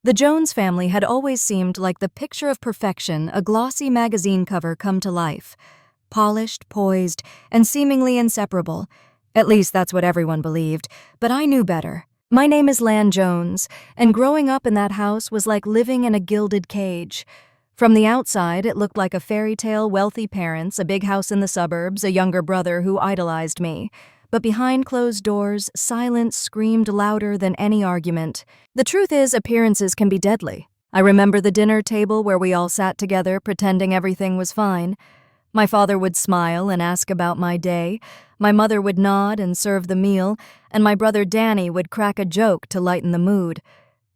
The Jones family had always seemed like the picture of perfection, a glossy magazine cover come to life. Polished, poised, and seemingly inseparable. At least that's what everyone believed, but I knew better. My name is Lan Jones, and growing up in that house was like living in a gilded cage. From the outside, it looked like a fairy tale, wealthy parents, a big house in the suburbs, a younger brother who idolized me. But behind closed doors, silence screamed louder than any argument. The truth is, appearances can be deadly. I remember the dinner table where we all sat together, pretending everything was fine. My father would smile and ask about my day. My mother would nod and serve the meal, and my brother Danny would crack a joke to lighten the mood.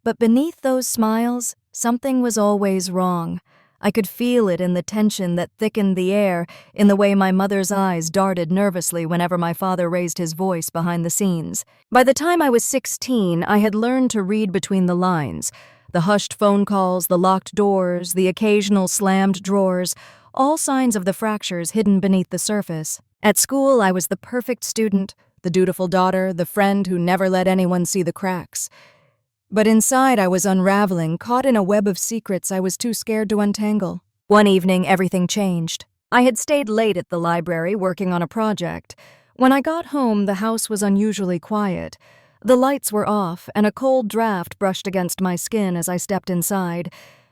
But beneath those smiles, something was always wrong. I could feel it in the tension that thickened the air, in the way my mother's eyes darted nervously whenever my father raised his voice behind the scenes. By the time I was 16, I had learned to read between the lines. The hushed phone calls, the locked doors, the occasional slammed drawers, all signs of the fractures hidden beneath the surface. At school, I was the perfect student, the dutiful daughter, the friend who never let anyone see the cracks. But inside, I was unraveling, caught in a web of secrets I was too scared to untangle. One evening, everything changed. I had stayed late at the library working on a project. When I got home, the house was unusually quiet. The lights were off, and a cold draft brushed against my skin as I stepped inside.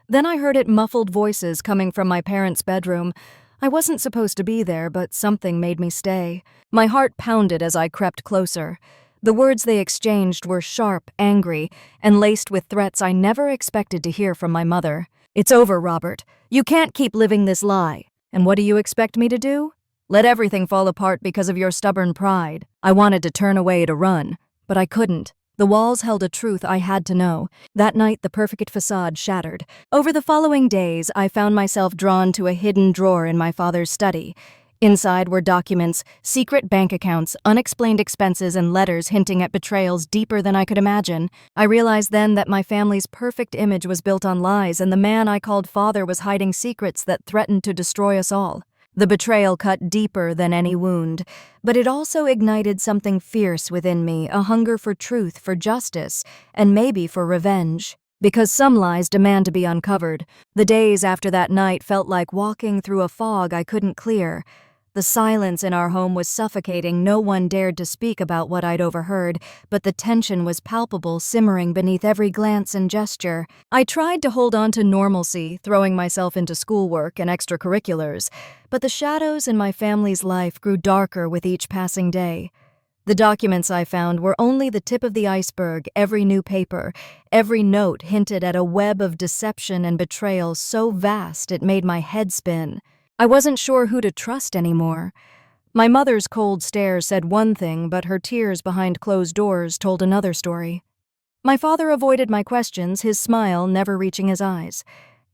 Then I heard muffled voices coming from my parents' bedroom. I wasn't supposed to be there, but something made me stay. My heart pounded as I crept closer. The words they exchanged were sharp, angry, and laced with threats I never expected to hear from my mother. "It's over, Robert. You can't keep living this lie. And what do you expect me to do? Let everything fall apart because of your stubborn pride." I wanted to turn away to run, but I couldn't. The walls held a truth I had to know. That night, the perfect facade shattered. Over the following days, I found myself drawn to a hidden drawer in my father's study. Inside were documents, secret bank accounts, unexplained expenses, and letters hinting at betrayals deeper than I could imagine. I realized then that my family's perfect image was built on lies, and the man I called father was hiding secrets that threatened to destroy us all. The betrayal cut deeper than any wound, but it also ignited something fierce within me, a hunger for truth, for justice, and maybe for revenge. Because some lies demand to be uncovered. The days after that night felt like walking through a fog I couldn't clear. The silence in our home was suffocating. No one dared to speak about what I'd overheard, but the tension was palpable, simmering beneath every glance and gesture. I tried to hold on to normalcy, throwing myself into schoolwork and extracurriculars, but the shadows in my family's life grew darker with each passing day. The documents I found were only the tip of the iceberg. Every new paper, every note hinted at a web of deception and betrayal so vast it made my head spin. I wasn't sure who to trust anymore. My mother's cold stare said one thing, but her tears behind closed doors told another story. My father avoided my questions, his smile never reaching his eyes.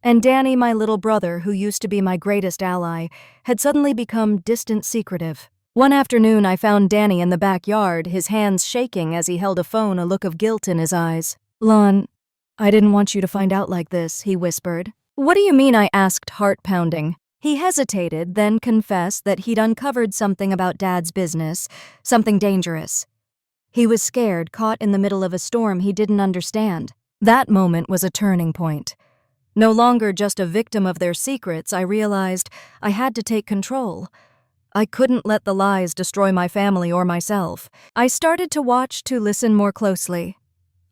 And Danny, my little brother, who used to be my greatest ally, had suddenly become distant, secretive. One afternoon, I found Danny in the backyard, his hands shaking as he held a phone, a look of guilt in his eyes. "Lon, I didn't want you to find out like this," he whispered. "What do you mean?" I asked, heart pounding. He hesitated, then confessed that he'd uncovered something about Dad's business, something dangerous. He was scared, caught in the middle of a storm he didn't understand. That moment was a turning point. No longer just a victim of their secrets, I realized I had to take control. I couldn't let the lies destroy my family or myself. I started to watch, to listen more closely.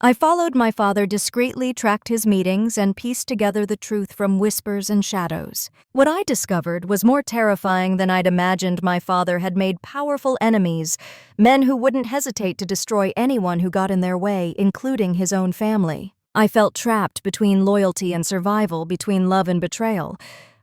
I followed my father discreetly, tracked his meetings, and pieced together the truth from whispers and shadows. What I discovered was more terrifying than I'd imagined. My father had made powerful enemies, men who wouldn't hesitate to destroy anyone who got in their way, including his own family. I felt trapped between loyalty and survival, between love and betrayal.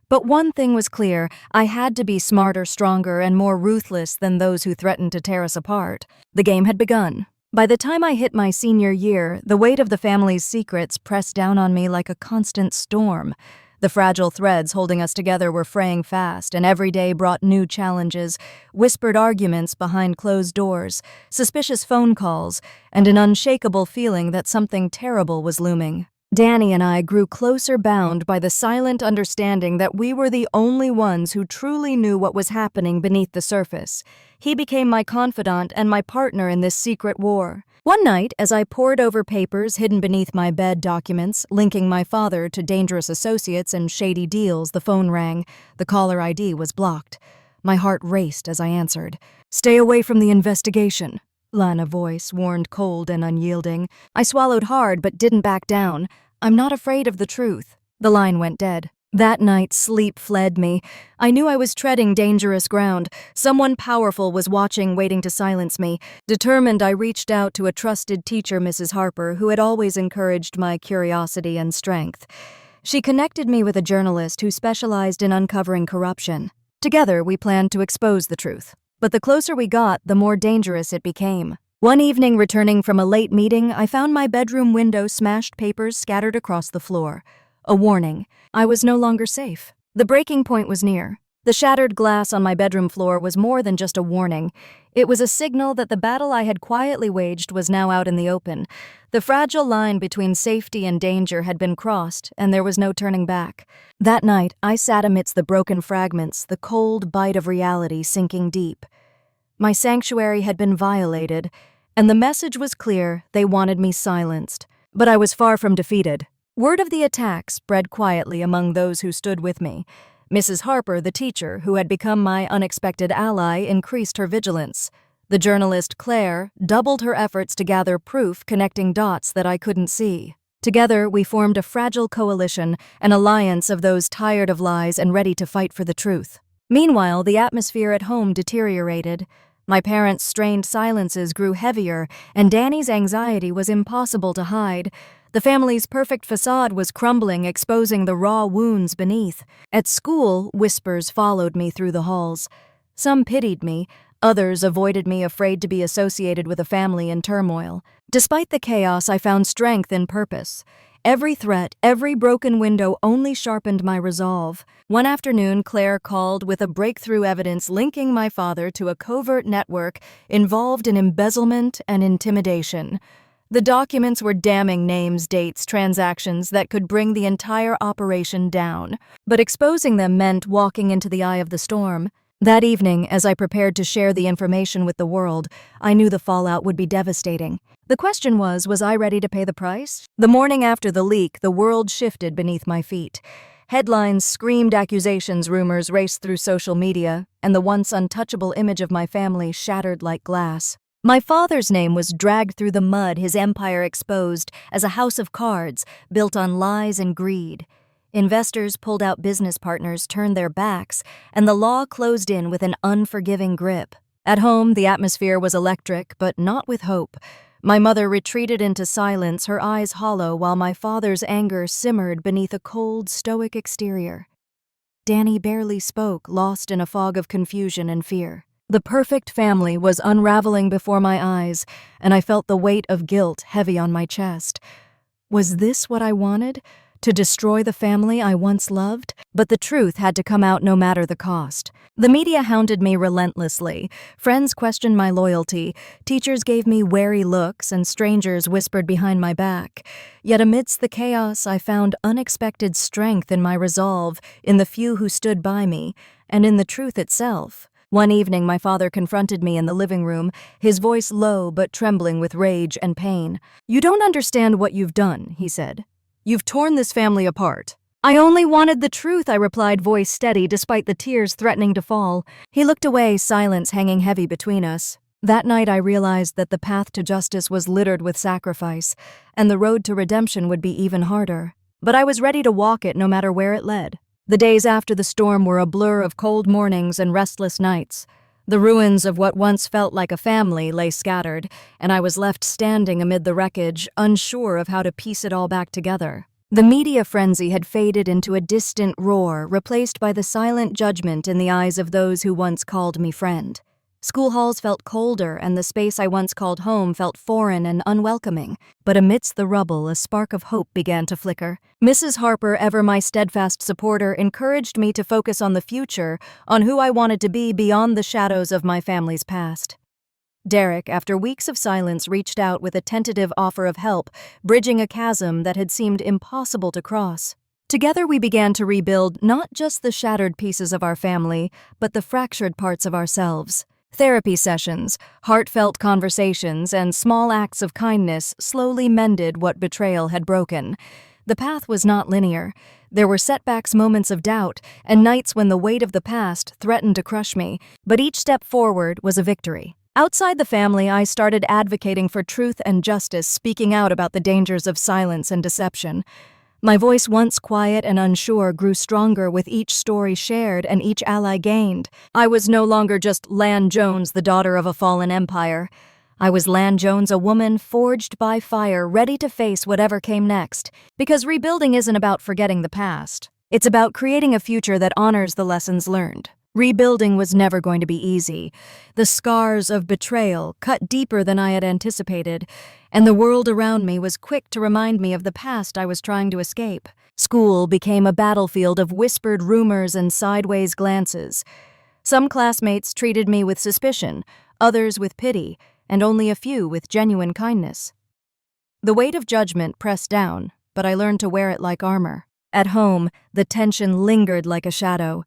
But one thing was clear: I had to be smarter, stronger, and more ruthless than those who threatened to tear us apart. The game had begun. By the time I hit my senior year, the weight of the family's secrets pressed down on me like a constant storm. The fragile threads holding us together were fraying fast, and every day brought new challenges, whispered arguments behind closed doors, suspicious phone calls, and an unshakable feeling that something terrible was looming. Danny and I grew closer, bound by the silent understanding that we were the only ones who truly knew what was happening beneath the surface. He became my confidant and my partner in this secret war. One night, as I pored over papers hidden beneath my bed documents linking my father to dangerous associates and shady deals, the phone rang. The caller ID was blocked. My heart raced as I answered. "Stay away from the investigation," Lana voice warned, cold and unyielding. I swallowed hard but didn't back down. "I'm not afraid of the truth." The line went dead. That night, sleep fled me. I knew I was treading dangerous ground. Someone powerful was watching, waiting to silence me. Determined, I reached out to a trusted teacher, Mrs. Harper, who had always encouraged my curiosity and strength. She connected me with a journalist who specialized in uncovering corruption. Together, we planned to expose the truth. But the closer we got, the more dangerous it became. One evening, returning from a late meeting, I found my bedroom window smashed, papers scattered across the floor. A warning. I was no longer safe. The breaking point was near. The shattered glass on my bedroom floor was more than just a warning. It was a signal that the battle I had quietly waged was now out in the open. The fragile line between safety and danger had been crossed, and there was no turning back. That night, I sat amidst the broken fragments, the cold bite of reality sinking deep. My sanctuary had been violated, and the message was clear: they wanted me silenced. But I was far from defeated. Word of the attack spread quietly among those who stood with me. Mrs. Harper, the teacher, who had become my unexpected ally, increased her vigilance. The journalist, Claire, doubled her efforts to gather proof, connecting dots that I couldn't see. Together, we formed a fragile coalition, an alliance of those tired of lies and ready to fight for the truth. Meanwhile, the atmosphere at home deteriorated. My parents' strained silences grew heavier, and Danny's anxiety was impossible to hide. The family's perfect facade was crumbling, exposing the raw wounds beneath. At school, whispers followed me through the halls. Some pitied me, others avoided me, afraid to be associated with a family in turmoil. Despite the chaos, I found strength in purpose. Every threat, every broken window only sharpened my resolve. One afternoon, Claire called with a breakthrough evidence linking my father to a covert network involved in embezzlement and intimidation. The documents were damning: names, dates, transactions that could bring the entire operation down. But exposing them meant walking into the eye of the storm. That evening, as I prepared to share the information with the world, I knew the fallout would be devastating. The question was I ready to pay the price? The morning after the leak, the world shifted beneath my feet. Headlines screamed accusations, rumors raced through social media, and the once untouchable image of my family shattered like glass. My father's name was dragged through the mud, his empire exposed as a house of cards built on lies and greed. Investors pulled out, business partners turned their backs, and the law closed in with an unforgiving grip. At home, the atmosphere was electric, but not with hope. My mother retreated into silence, her eyes hollow, while my father's anger simmered beneath a cold, stoic exterior. Danny barely spoke, lost in a fog of confusion and fear. The perfect family was unraveling before my eyes, and I felt the weight of guilt heavy on my chest. Was this what I wanted? To destroy the family I once loved? But the truth had to come out no matter the cost. The media hounded me relentlessly. Friends questioned my loyalty. Teachers gave me wary looks, and strangers whispered behind my back. Yet amidst the chaos, I found unexpected strength in my resolve, in the few who stood by me, and in the truth itself. One evening, my father confronted me in the living room, his voice low but trembling with rage and pain. "You don't understand what you've done," he said. "You've torn this family apart." "I only wanted the truth," I replied, voice steady despite the tears threatening to fall. He looked away, silence hanging heavy between us. That night I realized that the path to justice was littered with sacrifice, and the road to redemption would be even harder. But I was ready to walk it no matter where it led. The days after the storm were a blur of cold mornings and restless nights. The ruins of what once felt like a family lay scattered, and I was left standing amid the wreckage, unsure of how to piece it all back together. The media frenzy had faded into a distant roar, replaced by the silent judgment in the eyes of those who once called me friend. School halls felt colder, and the space I once called home felt foreign and unwelcoming. But amidst the rubble, a spark of hope began to flicker. Mrs. Harper, ever my steadfast supporter, encouraged me to focus on the future, on who I wanted to be beyond the shadows of my family's past. Derek, after weeks of silence, reached out with a tentative offer of help, bridging a chasm that had seemed impossible to cross. Together we began to rebuild not just the shattered pieces of our family, but the fractured parts of ourselves. Therapy sessions, heartfelt conversations, and small acts of kindness slowly mended what betrayal had broken. The path was not linear. There were setbacks, moments of doubt, and nights when the weight of the past threatened to crush me, but each step forward was a victory. Outside the family, I started advocating for truth and justice, speaking out about the dangers of silence and deception. My voice, once quiet and unsure, grew stronger with each story shared and each ally gained. I was no longer just Lan Jones, the daughter of a fallen empire. I was Lan Jones, a woman forged by fire, ready to face whatever came next. Because rebuilding isn't about forgetting the past. It's about creating a future that honors the lessons learned. Rebuilding was never going to be easy. The scars of betrayal cut deeper than I had anticipated, and the world around me was quick to remind me of the past I was trying to escape. School became a battlefield of whispered rumors and sideways glances. Some classmates treated me with suspicion, others with pity, and only a few with genuine kindness. The weight of judgment pressed down, but I learned to wear it like armor. At home, the tension lingered like a shadow.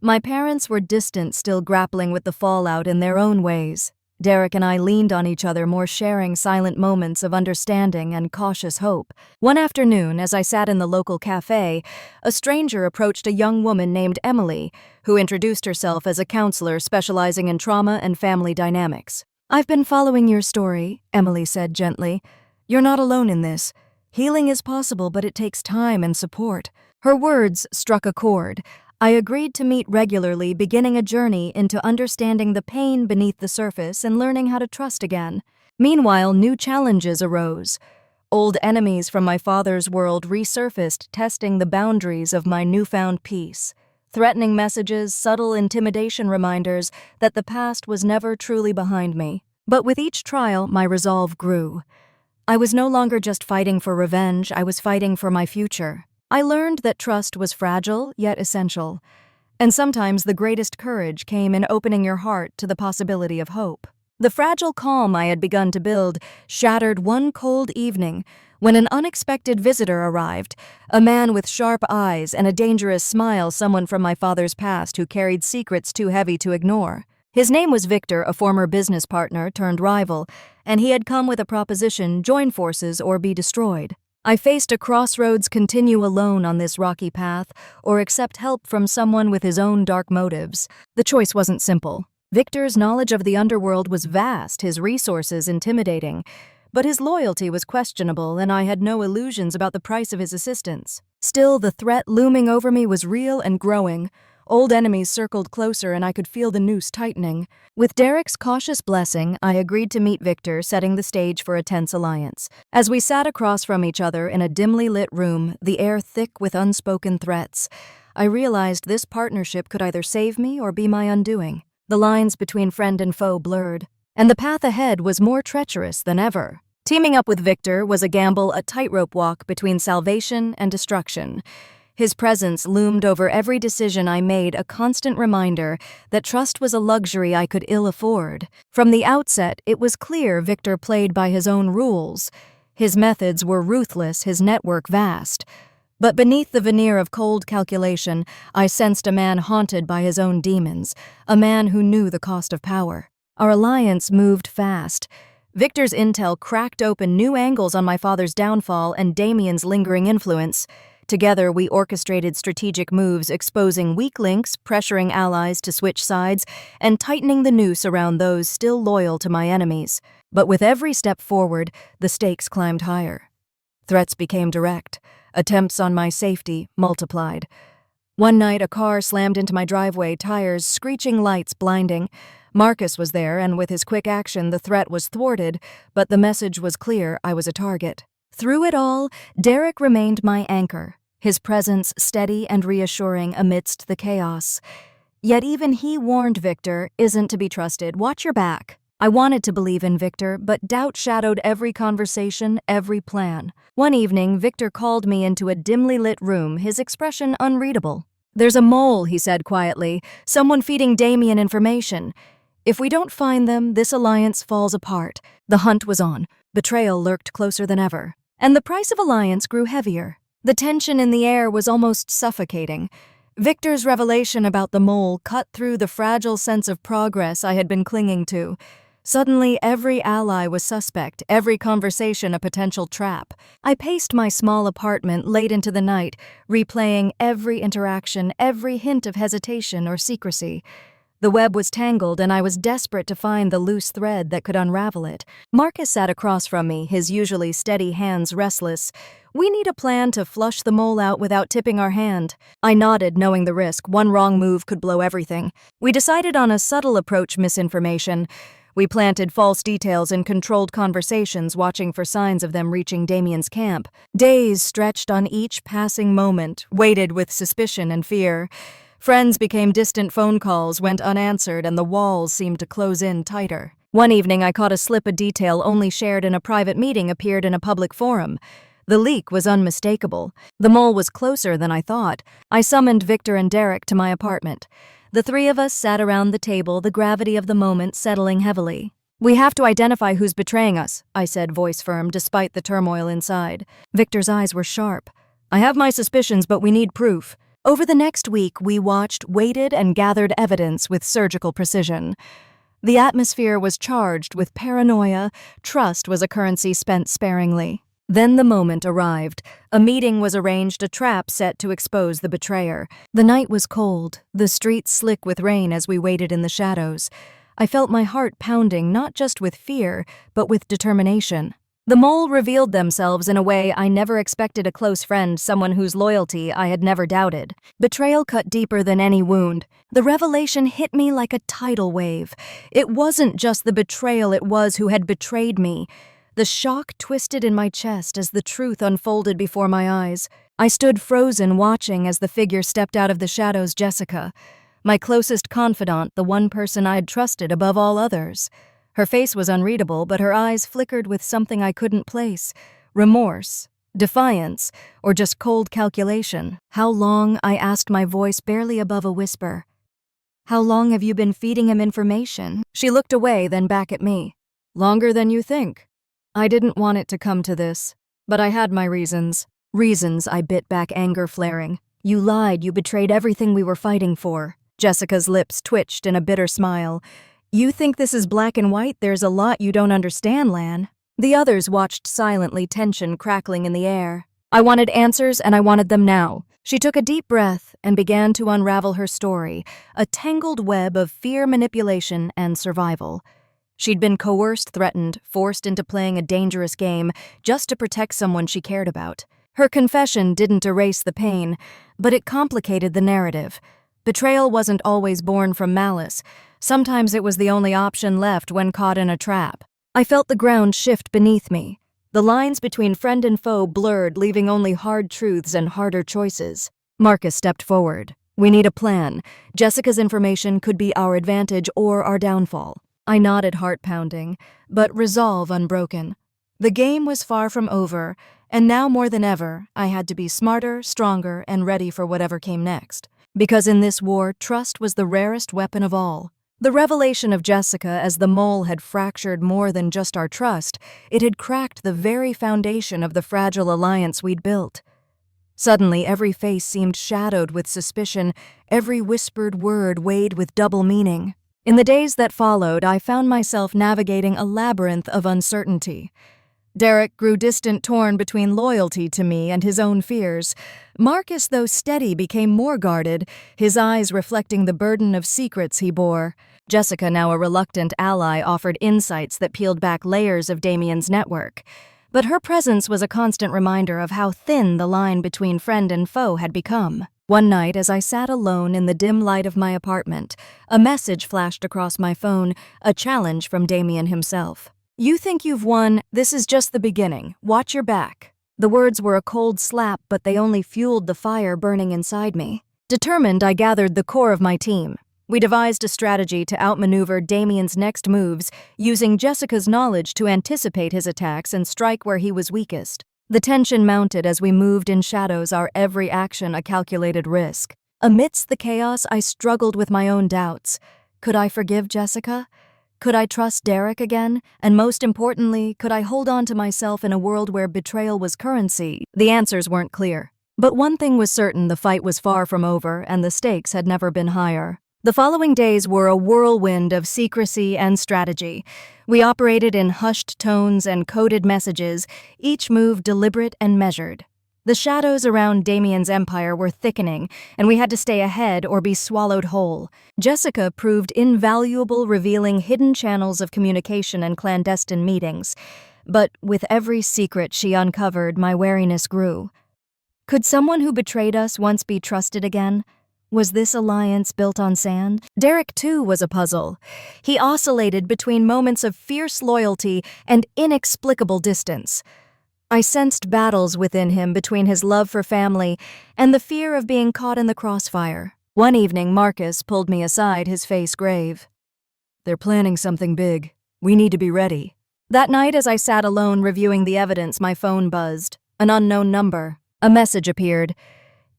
My parents were distant, still grappling with the fallout in their own ways. Derek and I leaned on each other, more sharing silent moments of understanding and cautious hope. One afternoon, as I sat in the local cafe, a stranger approached a young woman named Emily, who introduced herself as a counselor specializing in trauma and family dynamics. "I've been following your story," Emily said gently. "You're not alone in this. Healing is possible, but it takes time and support." Her words struck a chord. I agreed to meet regularly, beginning a journey into understanding the pain beneath the surface and learning how to trust again. Meanwhile, new challenges arose. Old enemies from my father's world resurfaced, testing the boundaries of my newfound peace. Threatening messages, subtle intimidation reminders that the past was never truly behind me. But with each trial, my resolve grew. I was no longer just fighting for revenge, I was fighting for my future. I learned that trust was fragile, yet essential. And sometimes the greatest courage came in opening your heart to the possibility of hope. The fragile calm I had begun to build shattered one cold evening when an unexpected visitor arrived, a man with sharp eyes and a dangerous smile, someone from my father's past who carried secrets too heavy to ignore. His name was Victor, a former business partner turned rival, and he had come with a proposition: join forces or be destroyed. I faced a crossroads: continue alone on this rocky path, or accept help from someone with his own dark motives. The choice wasn't simple. Victor's knowledge of the underworld was vast, his resources intimidating, but his loyalty was questionable, and I had no illusions about the price of his assistance. Still, the threat looming over me was real and growing. Old enemies circled closer, and I could feel the noose tightening. With Derek's cautious blessing, I agreed to meet Victor, setting the stage for a tense alliance. As we sat across from each other in a dimly lit room, the air thick with unspoken threats, I realized this partnership could either save me or be my undoing. The lines between friend and foe blurred, and the path ahead was more treacherous than ever. Teaming up with Victor was a gamble, a tightrope walk between salvation and destruction. His presence loomed over every decision I made, a constant reminder that trust was a luxury I could ill afford. From the outset, it was clear Victor played by his own rules. His methods were ruthless, his network vast. But beneath the veneer of cold calculation, I sensed a man haunted by his own demons, a man who knew the cost of power. Our alliance moved fast. Victor's intel cracked open new angles on my father's downfall and Damien's lingering influence. Together, we orchestrated strategic moves, exposing weak links, pressuring allies to switch sides, and tightening the noose around those still loyal to my enemies. But with every step forward, the stakes climbed higher. Threats became direct. Attempts on my safety multiplied. One night, a car slammed into my driveway, tires screeching, lights blinding. Marcus was there, and with his quick action, the threat was thwarted, but the message was clear: I was a target. Through it all, Derek remained my anchor, his presence steady and reassuring amidst the chaos. Yet even he warned Victor, "Isn't to be trusted, watch your back." I wanted to believe in Victor, but doubt shadowed every conversation, every plan. One evening, Victor called me into a dimly lit room, his expression unreadable. "There's a mole," he said quietly, "someone feeding Damien information. If we don't find them, this alliance falls apart." The hunt was on. Betrayal lurked closer than ever. And the price of alliance grew heavier. The tension in the air was almost suffocating. Victor's revelation about the mole cut through the fragile sense of progress I had been clinging to. Suddenly, every ally was suspect, every conversation a potential trap. I paced my small apartment late into the night, replaying every interaction, every hint of hesitation or secrecy. The web was tangled, and I was desperate to find the loose thread that could unravel it. Marcus sat across from me, his usually steady hands restless. "We need a plan to flush the mole out without tipping our hand." I nodded, knowing the risk. One wrong move could blow everything. We decided on a subtle approach: misinformation. We planted false details in controlled conversations, watching for signs of them reaching Damien's camp. Days stretched on each passing moment, weighted with suspicion and fear. Friends became distant phone calls, went unanswered, and the walls seemed to close in tighter. One evening, I caught a slip of detail only shared in a private meeting appeared in a public forum. The leak was unmistakable. The mole was closer than I thought. I summoned Victor and Derek to my apartment. The three of us sat around the table, the gravity of the moment settling heavily. "We have to identify who's betraying us," I said, voice firm, despite the turmoil inside. Victor's eyes were sharp. "I have my suspicions, but we need proof." Over the next week, we watched, waited, and gathered evidence with surgical precision. The atmosphere was charged with paranoia. Trust was a currency spent sparingly. Then the moment arrived. A meeting was arranged, a trap set to expose the betrayer. The night was cold, the streets slick with rain as we waited in the shadows. I felt my heart pounding, not just with fear, but with determination. The mole revealed themselves in a way I never expected: a close friend, someone whose loyalty I had never doubted. Betrayal cut deeper than any wound. The revelation hit me like a tidal wave. It wasn't just the betrayal, it was who had betrayed me. The shock twisted in my chest as the truth unfolded before my eyes. I stood frozen, watching as the figure stepped out of the shadows: Jessica, my closest confidant, the one person I'd trusted above all others. Her face was unreadable, but her eyes flickered with something I couldn't place: remorse, defiance, or just cold calculation. "How long?" I asked, my voice barely above a whisper. "How long have you been feeding him information?" She looked away, then back at me. "Longer than you think." I didn't want it to come to this, but I had my reasons. "Reasons," I bit back, anger flaring. "You lied, you betrayed everything we were fighting for." Jessica's lips twitched in a bitter smile. "You think this is black and white? There's a lot you don't understand, Lan." The others watched silently, tension crackling in the air. I wanted answers, and I wanted them now. She took a deep breath and began to unravel her story, a tangled web of fear, manipulation, and survival. She'd been coerced, threatened, forced into playing a dangerous game just to protect someone she cared about. Her confession didn't erase the pain, but it complicated the narrative. Betrayal wasn't always born from malice. Sometimes it was the only option left when caught in a trap. I felt the ground shift beneath me. The lines between friend and foe blurred, leaving only hard truths and harder choices. Marcus stepped forward. "We need a plan. Jessica's information could be our advantage or our downfall." I nodded, heart pounding, but resolve unbroken. The game was far from over, and now more than ever, I had to be smarter, stronger, and ready for whatever came next. Because in this war, trust was the rarest weapon of all. The revelation of Jessica as the mole had fractured more than just our trust. It had cracked the very foundation of the fragile alliance we'd built. Suddenly, every face seemed shadowed with suspicion, every whispered word weighed with double meaning. In the days that followed, I found myself navigating a labyrinth of uncertainty. Derek grew distant, torn between loyalty to me and his own fears. Marcus, though steady, became more guarded, his eyes reflecting the burden of secrets he bore. Jessica, now a reluctant ally, offered insights that peeled back layers of Damien's network. But her presence was a constant reminder of how thin the line between friend and foe had become. One night, as I sat alone in the dim light of my apartment, a message flashed across my phone, a challenge from Damien himself. "You think you've won? This is just the beginning. Watch your back." The words were a cold slap, but they only fueled the fire burning inside me. Determined, I gathered the core of my team. We devised a strategy to outmaneuver Damien's next moves, using Jessica's knowledge to anticipate his attacks and strike where he was weakest. The tension mounted as we moved in shadows, our every action a calculated risk. Amidst the chaos, I struggled with my own doubts. Could I forgive Jessica? Could I trust Derek again? And most importantly, could I hold on to myself in a world where betrayal was currency? The answers weren't clear. But one thing was certain: the fight was far from over, and the stakes had never been higher. The following days were a whirlwind of secrecy and strategy. We operated in hushed tones and coded messages, each move deliberate and measured. The shadows around Damien's empire were thickening, and we had to stay ahead or be swallowed whole. Jessica proved invaluable, revealing hidden channels of communication and clandestine meetings. But with every secret she uncovered, my wariness grew. Could someone who betrayed us once be trusted again? Was this alliance built on sand? Derek, too, was a puzzle. He oscillated between moments of fierce loyalty and inexplicable distance. I sensed battles within him between his love for family and the fear of being caught in the crossfire. One evening, Marcus pulled me aside, his face grave. "They're planning something big. We need to be ready." That night, as I sat alone reviewing the evidence, my phone buzzed. An unknown number. A message appeared.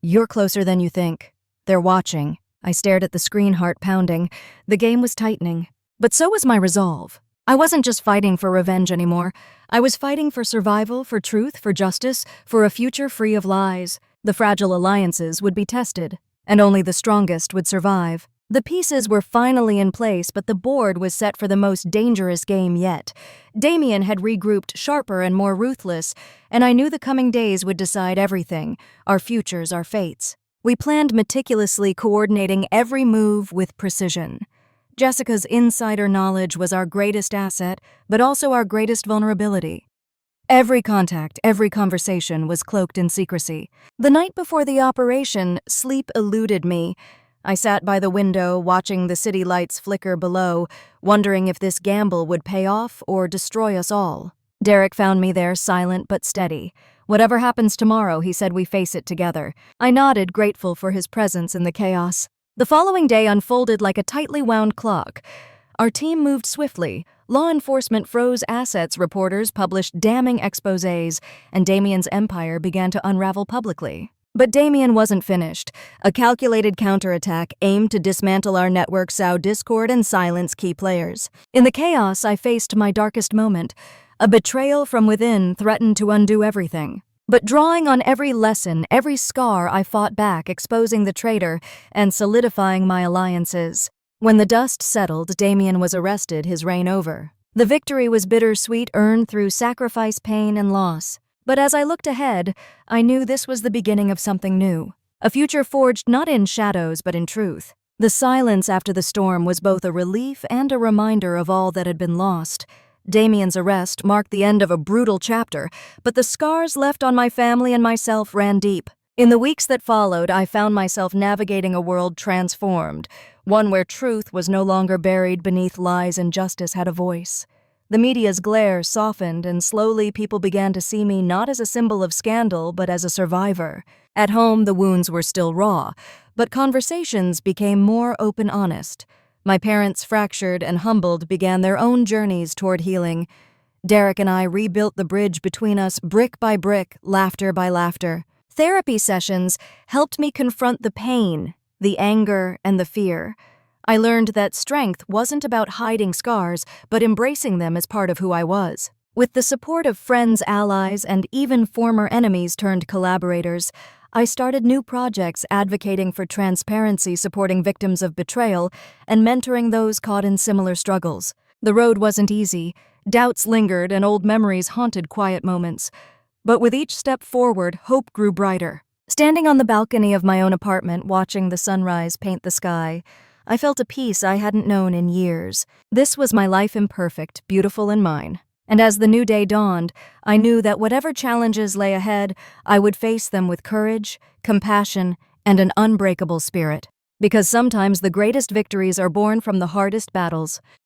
"You're closer than you think. They're watching." I stared at the screen, heart pounding. The game was tightening. But so was my resolve. I wasn't just fighting for revenge anymore. I was fighting for survival, for truth, for justice, for a future free of lies. The fragile alliances would be tested, and only the strongest would survive. The pieces were finally in place, but the board was set for the most dangerous game yet. Damien had regrouped, sharper and more ruthless, and I knew the coming days would decide everything, our futures, our fates. We planned meticulously, coordinating every move with precision. Jessica's insider knowledge was our greatest asset, but also our greatest vulnerability. Every contact, every conversation was cloaked in secrecy. The night before the operation, sleep eluded me. I sat by the window, watching the city lights flicker below, wondering if this gamble would pay off or destroy us all. Derek found me there, silent but steady. "Whatever happens tomorrow," he said, "we face it together." I nodded, grateful for his presence in the chaos. The following day unfolded like a tightly wound clock. Our team moved swiftly. Law enforcement froze assets, reporters published damning exposés, and Damien's empire began to unravel publicly. But Damien wasn't finished. A calculated counterattack aimed to dismantle our network, sow discord, and silence key players. In the chaos, I faced my darkest moment. A betrayal from within threatened to undo everything. But drawing on every lesson, every scar, I fought back, exposing the traitor and solidifying my alliances. When the dust settled, Damien was arrested, his reign over. The victory was bittersweet, earned through sacrifice, pain, and loss. But as I looked ahead, I knew this was the beginning of something new. A future forged not in shadows, but in truth. The silence after the storm was both a relief and a reminder of all that had been lost. Damien's arrest marked the end of a brutal chapter, but the scars left on my family and myself ran deep. In the weeks that followed, I found myself navigating a world transformed, one where truth was no longer buried beneath lies and justice had a voice. The media's glare softened, and slowly people began to see me not as a symbol of scandal, but as a survivor. At home, the wounds were still raw, but conversations became more open, honest. My parents, fractured and humbled, began their own journeys toward healing. Derek and I rebuilt the bridge between us, brick by brick, laughter by laughter. Therapy sessions helped me confront the pain, the anger, and the fear. I learned that strength wasn't about hiding scars, but embracing them as part of who I was. With the support of friends, allies, and even former enemies turned collaborators, I started new projects advocating for transparency, supporting victims of betrayal, and mentoring those caught in similar struggles. The road wasn't easy. Doubts lingered and old memories haunted quiet moments. But with each step forward, hope grew brighter. Standing on the balcony of my own apartment, watching the sunrise paint the sky, I felt a peace I hadn't known in years. This was my life, imperfect, beautiful, and mine. And as the new day dawned, I knew that whatever challenges lay ahead, I would face them with courage, compassion, and an unbreakable spirit. Because sometimes the greatest victories are born from the hardest battles.